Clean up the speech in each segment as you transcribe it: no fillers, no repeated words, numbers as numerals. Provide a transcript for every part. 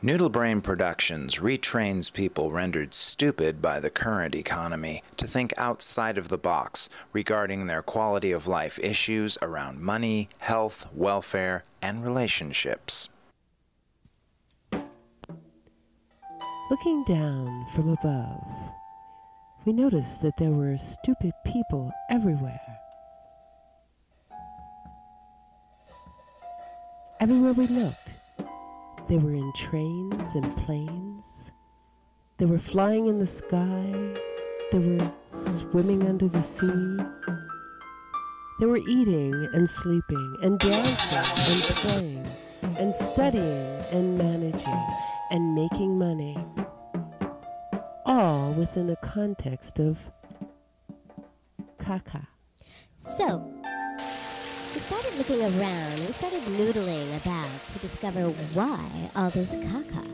Noodle Brain Productions retrains people rendered stupid by the current economy to think outside of the box regarding their quality of life issues around money, health, welfare, and relationships. Looking down from above, we noticed that there were stupid people everywhere. Everywhere we looked, they were in trains and planes. They were flying in the sky. They were swimming under the sea. They were eating and sleeping and dancing and playing and studying and managing and making money, all within a context of caca. So, we started looking around, we started noodling about to discover why all this caca.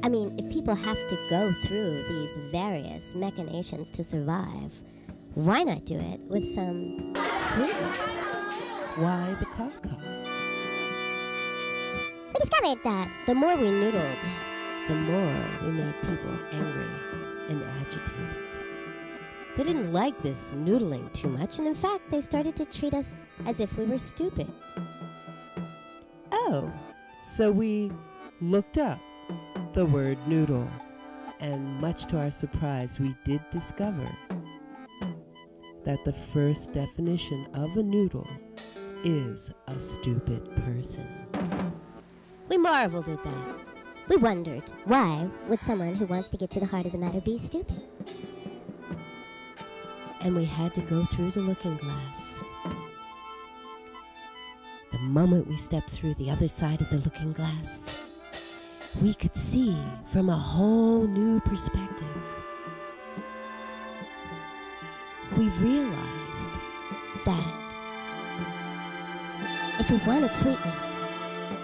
I mean, if people have to go through these various machinations to survive, why not do it with some sweetness? Why the caca? We discovered that the more we noodled, the more we made people angry and agitated. They didn't like this noodling too much, and in fact, they started to treat us as if we were stupid. Oh, so we looked up the word noodle, and much to our surprise, we did discover that the first definition of a noodle is a stupid person. We marveled at that. We wondered, why would someone who wants to get to the heart of the matter be stupid? And we had to go through the looking glass. The moment we stepped through the other side of the looking glass, we could see from a whole new perspective. We realized that if we wanted sweetness,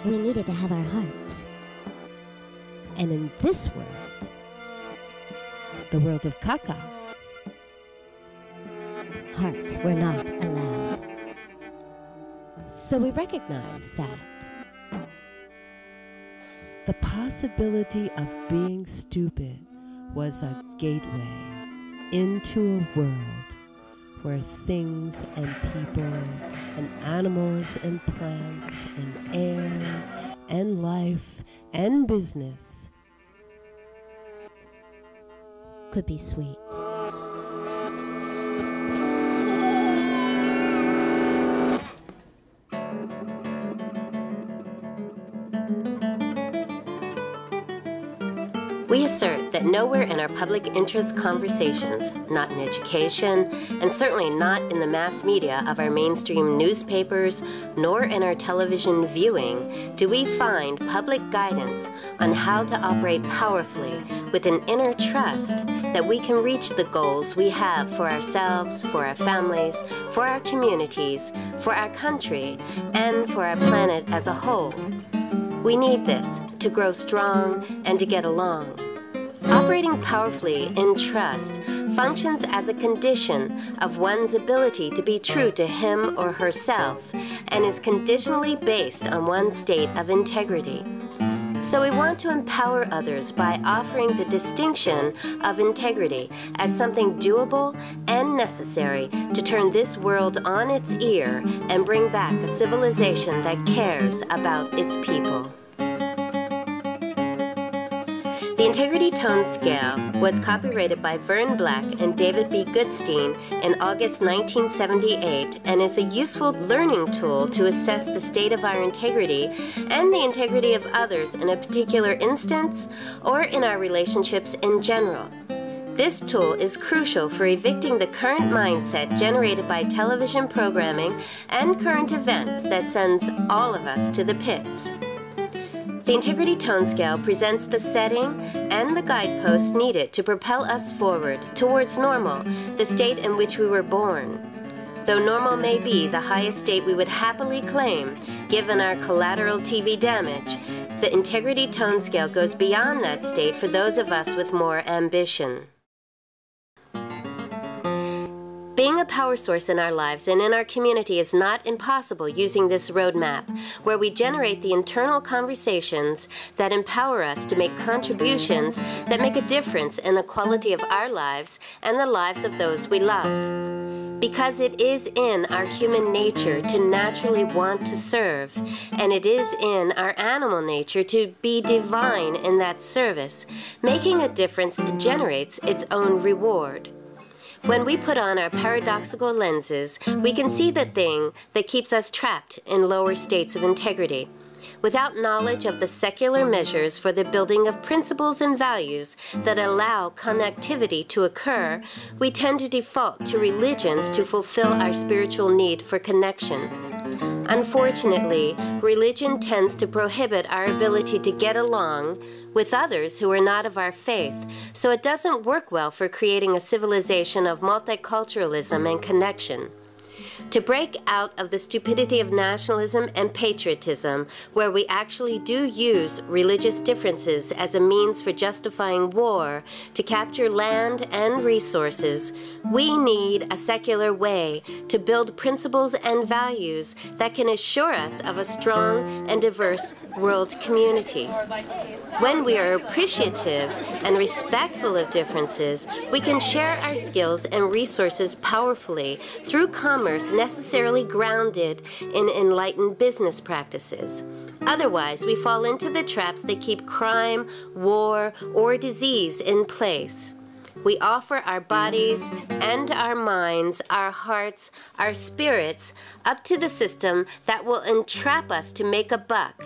we needed to have our hearts. And in this world, the world of caca, hearts were not allowed. So we recognize that the possibility of being stupid was a gateway into a world where things and people and animals and plants and air and life and business could be sweet. We assert that nowhere in our public interest conversations, not in education, and certainly not in the mass media of our mainstream newspapers, nor in our television viewing, do we find public guidance on how to operate powerfully with an inner trust that we can reach the goals we have for ourselves, for our families, for our communities, for our country, and for our planet as a whole. We need this to grow strong and to get along. Operating powerfully in trust functions as a condition of one's ability to be true to him or herself and is conditionally based on one's state of integrity. So we want to empower others by offering the distinction of integrity as something doable and necessary to turn this world on its ear and bring back a civilization that cares about its people. The Integrity Tone Scale was copyrighted by Vern Black and David B. Goodstein in August 1978 and is a useful learning tool to assess the state of our integrity and the integrity of others in a particular instance or in our relationships in general. This tool is crucial for evicting the current mindset generated by television programming and current events that sends all of us to the pits. The Integrity Tone Scale presents the setting and the guideposts needed to propel us forward towards normal, the state in which we were born. Though normal may be the highest state we would happily claim, given our collateral TV damage, the Integrity Tone Scale goes beyond that state for those of us with more ambition. Being a power source in our lives and in our community is not impossible using this roadmap, where we generate the internal conversations that empower us to make contributions that make a difference in the quality of our lives and the lives of those we love. Because it is in our human nature to naturally want to serve, and it is in our animal nature to be divine in that service, making a difference generates its own reward. When we put on our paradoxical lenses, we can see the thing that keeps us trapped in lower states of integrity. Without knowledge of the secular measures for the building of principles and values that allow connectivity to occur, we tend to default to religions to fulfill our spiritual need for connection. Unfortunately, religion tends to prohibit our ability to get along with others who are not of our faith, so it doesn't work well for creating a civilization of multiculturalism and connection. To break out of the stupidity of nationalism and patriotism, where we actually do use religious differences as a means for justifying war to capture land and resources, we need a secular way to build principles and values that can assure us of a strong and diverse world community. When we are appreciative and respectful of differences, we can share our skills and resources powerfully through commerce necessarily grounded in enlightened business practices. Otherwise, we fall into the traps that keep crime, war, or disease in place. We offer our bodies and our minds, our hearts, our spirits up to the system that will entrap us to make a buck.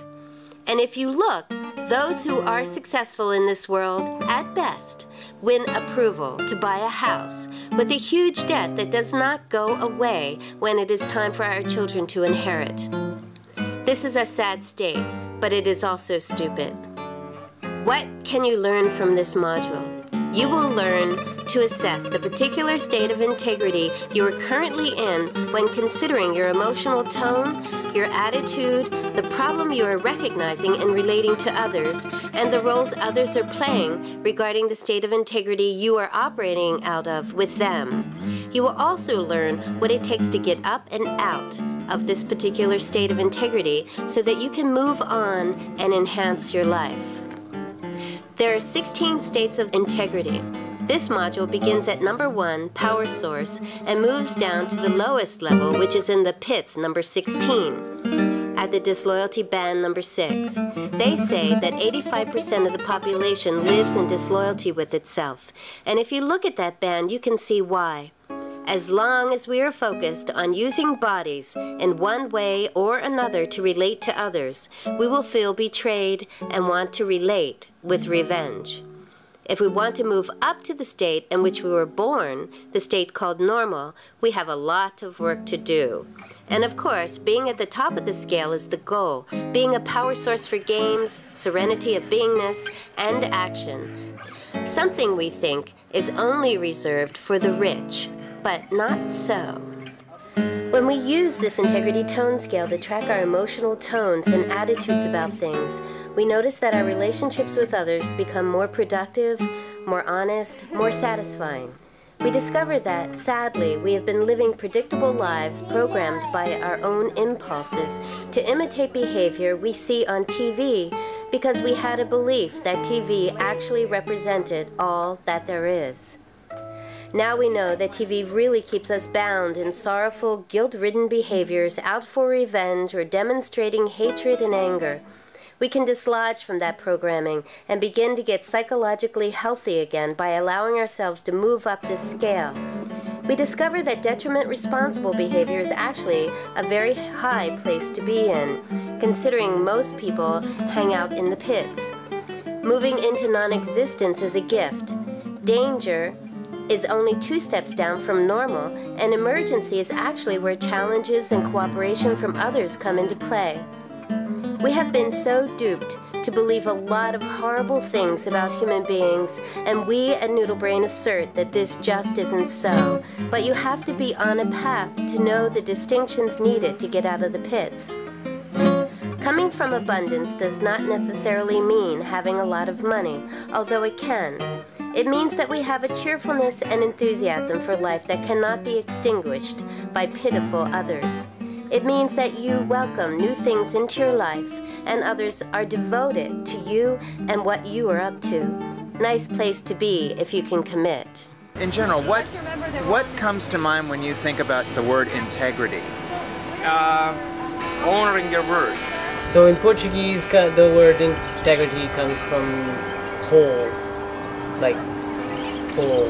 And if you look, those who are successful in this world, at best, win approval to buy a house with a huge debt that does not go away when it is time for our children to inherit. This is a sad state, but it is also stupid. What can you learn from this module? You will learn to assess the particular state of integrity you are currently in when considering your emotional tone, your attitude, the problem you are recognizing in relating to others, and the roles others are playing regarding the state of integrity you are operating out of with them. You will also learn what it takes to get up and out of this particular state of integrity so that you can move on and enhance your life. There are 16 states of integrity. This module begins at number 1, power source, and moves down to the lowest level, which is in the pits, number 16, at the disloyalty band, number 6. They say that 85% of the population lives in disloyalty with itself. And if you look at that band, you can see why. As long as we are focused on using bodies in one way or another to relate to others, we will feel betrayed and want to relate with revenge. If we want to move up to the state in which we were born, the state called normal, we have a lot of work to do. And of course, being at the top of the scale is the goal, being a power source for games, serenity of beingness, and action. Something we think is only reserved for the rich, but not so. When we use this integrity tone scale to track our emotional tones and attitudes about things, we notice that our relationships with others become more productive, more honest, more satisfying. We discover that, sadly, we have been living predictable lives programmed by our own impulses to imitate behavior we see on TV because we had a belief that TV actually represented all that there is. Now we know that TV really keeps us bound in sorrowful, guilt-ridden behaviors out for revenge or demonstrating hatred and anger. We can dislodge from that programming and begin to get psychologically healthy again by allowing ourselves to move up this scale. We discover that detriment-responsible behavior is actually a very high place to be in, considering most people hang out in the pits. Moving into non-existence is a gift. Danger is only 2 steps down from normal, and emergency is actually where challenges and cooperation from others come into play. We have been so duped to believe a lot of horrible things about human beings, and we at Noodle Brain assert that this just isn't so. But you have to be on a path to know the distinctions needed to get out of the pits. Coming from abundance does not necessarily mean having a lot of money, although it can. It means that we have a cheerfulness and enthusiasm for life that cannot be extinguished by pitiful others. It means that you welcome new things into your life and others are devoted to you and what you are up to. Nice place to be if you can commit. In general, what comes to mind when you think about the word integrity? Honoring your words. So in Portuguese, the word integrity comes from whole, like whole,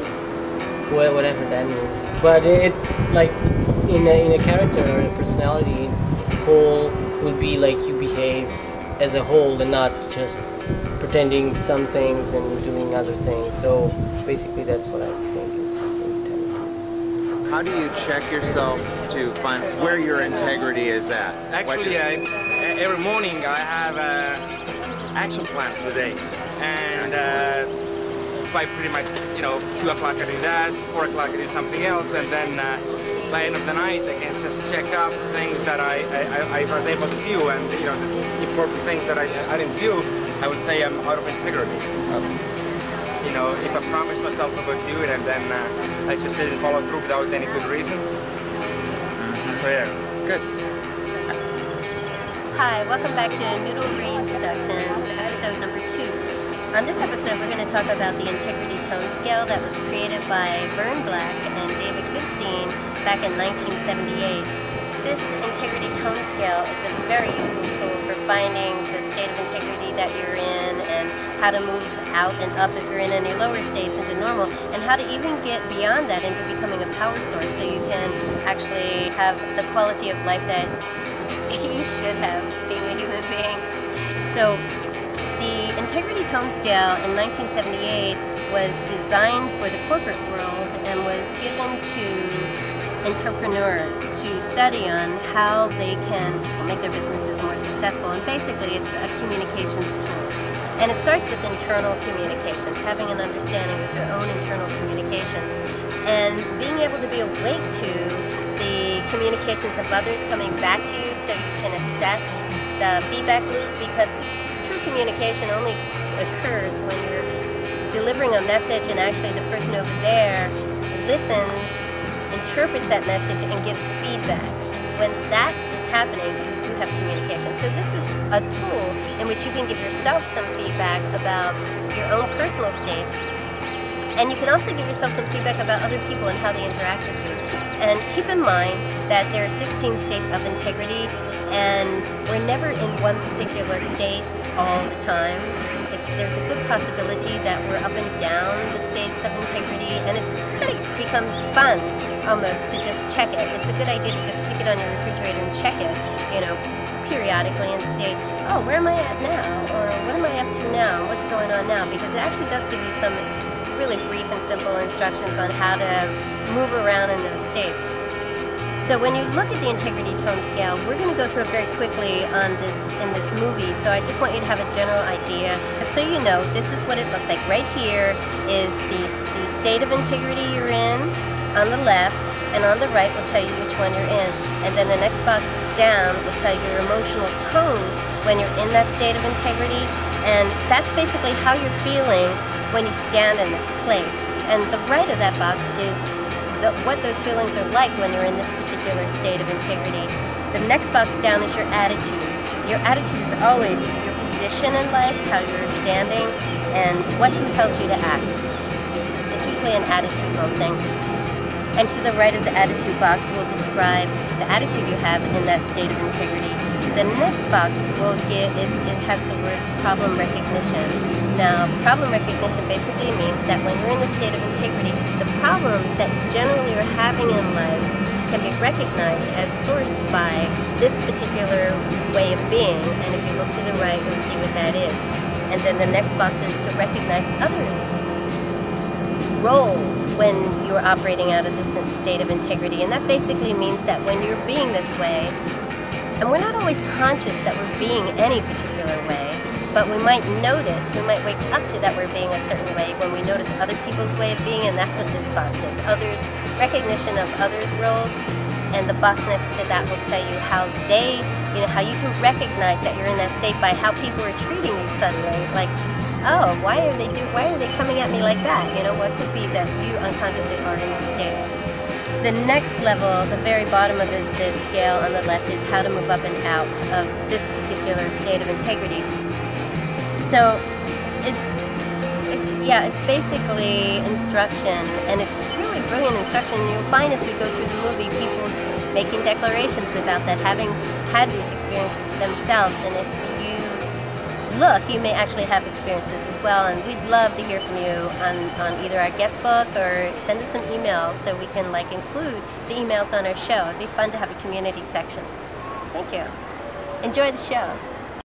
whatever that means. But it like in a character or a personality, whole would be like you behave as a whole and not just pretending some things and doing other things. So basically, that's what I think is integrity. How do you check yourself to find where your integrity is at? Actually, every morning I have an action plan for the day, and by pretty much 2 o'clock I do that, 4 o'clock I do something else, and then by the end of the night I can just check off things that I was able to do, and the important things that I didn't do, I would say I'm out of integrity. If I promise myself I would do it and then I just didn't follow through without any good reason. So yeah. Good. Hi, welcome back to Noodle Brain Productions, episode number 2. On this episode, we're going to talk about the integrity tone scale that was created by Vern Black and David Goodstein back in 1978. This integrity tone scale is a very useful tool for finding the state of integrity that you're in and how to move out and up if you're in any lower states into normal, and how to even get beyond that into becoming a power source so you can actually have the quality of life that you should have being a human being. So the integrity tone scale in 1978 was designed for the corporate world and was given to entrepreneurs to study on how they can make their businesses more successful. And basically it's a communications tool. And it starts with internal communications, having an understanding with your own internal communications and being able to be awake to the communications of others coming back to you so you can assess the feedback loop, because true communication only occurs when you're delivering a message and actually the person over there listens, interprets that message and gives feedback. When that is happening, you do have communication. So this is a tool in which you can give yourself some feedback about your own personal states, and you can also give yourself some feedback about other people and how they interact with you. And keep in mind that there are 16 states of integrity, and we're never in one particular state all the time. There's a good possibility that we're up and down the states of integrity, and it's kind of becomes fun almost to just check it. It's a good idea to just stick it on your refrigerator and check it, periodically and say, oh, where am I at now? Or what am I up to now? What's going on now? Because it actually does give you some really brief and simple instructions on how to move around in those states. So when you look at the integrity tone scale, we're going to go through it very quickly in this movie, so I just want you to have a general idea. So you know, this is what it looks like. Right here is the state of integrity you're in on the left, and on the right will tell you which one you're in. And then the next box down will tell you your emotional tone when you're in that state of integrity, and that's basically how you're feeling when you stand in this place. And the right of that box is what those feelings are like when you're in this particular state of integrity. The next box down is your attitude. Your attitude is always your position in life, how you're standing, and what compels you to act. It's usually an attitudinal thing. And to the right of the attitude box will describe the attitude you have in that state of integrity. The next box will it has the words problem recognition. Now, problem recognition basically means that when you're in the state of integrity, the problems that generally you're having in life can be recognized as sourced by this particular way of being. And if you look to the right, you'll see what that is. And then the next box is to recognize others' roles when you're operating out of this state of integrity. And that basically means that when you're being this way, and we're not always conscious that we're being any particular way, but we might notice, we might wake up to that we're being a certain way when we notice other people's way of being, and that's what this box is. Others, recognition of others' roles, and the box next to that will tell you how how you can recognize that you're in that state by how people are treating you suddenly. Like, oh, why are they coming at me like that? You know, what could be that you unconsciously are in this state? The next level, the very bottom of the scale on the left, is how to move up and out of this particular state of integrity. So it's basically instruction, and it's really brilliant instruction. You'll find as we go through the movie, people making declarations about that, having had these experiences themselves. And if you look, you may actually have experiences as well. And we'd love to hear from you on either our guest book or send us some emails so we can include the emails on our show. It'd be fun to have a community section. Thank you. Enjoy the show.